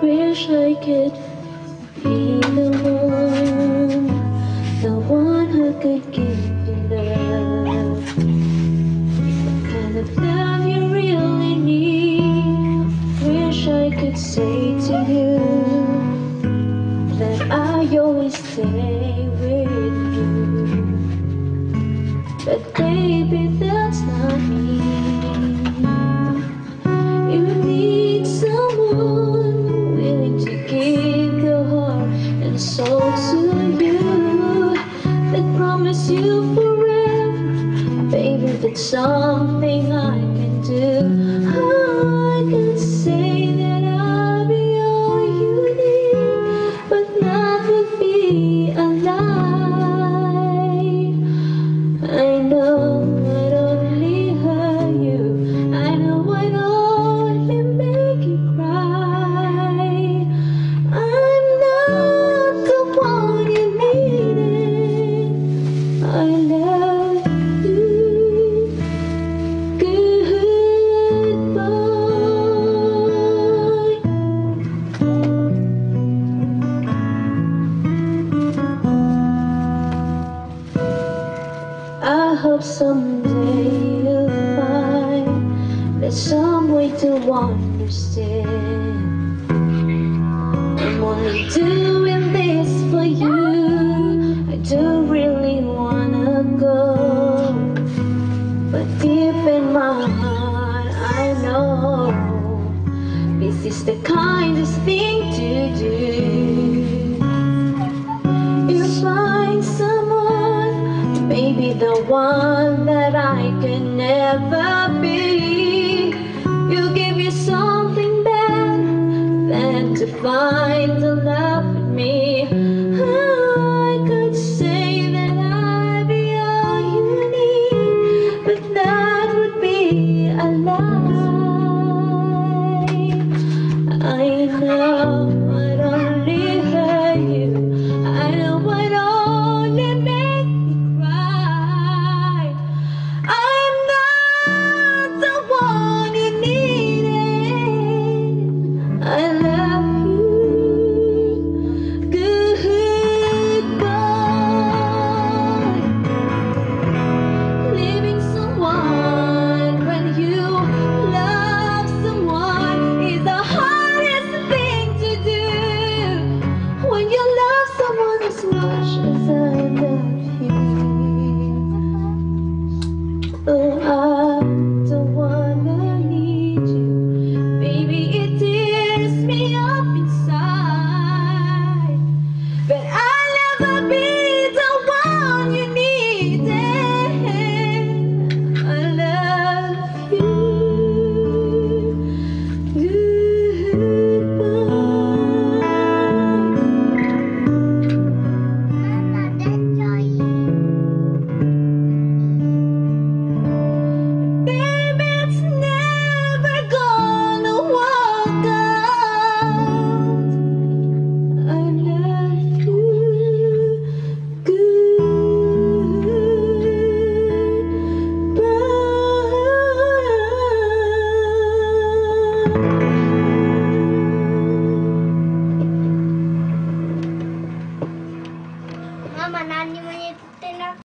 Wish I could be the one who could give you love, the kind of love you really need. Wish I could say to you that I always stay with you, but baby, that's not me. You need someone willing to give their heart and soul to you, that promise you forever. Baby, that's something I can do. I could say that I'll be all you need, but that would be a lie. I know I'd only hurt you. I know I'd only make you cry. I'm not the one you needed. I love you. Goodbye. I hope someday you'll find there's some way to understand. I'm only doing this for you. I do really wanna go, but deep in my heart I know this is the kindest thing to do. You find someone, maybe the one that I can never be. You give me something better than to find the love in me. I could say that I'd be all you need, but that would be a lie. I know I'd only hurt you. I know I'd only make you cry. I'm not the one you needed. I love you. Goodbye. Leaving someone when you love someone is the hardest thing to do. When you love someone as much as I love you. Oh, I don't wanna need you. Baby, it tears me up inside, but I'll never be the one you needed. I love you. Baby, it's never gonna work out. I love you. Goodbye. Mama, nanti mau nyetir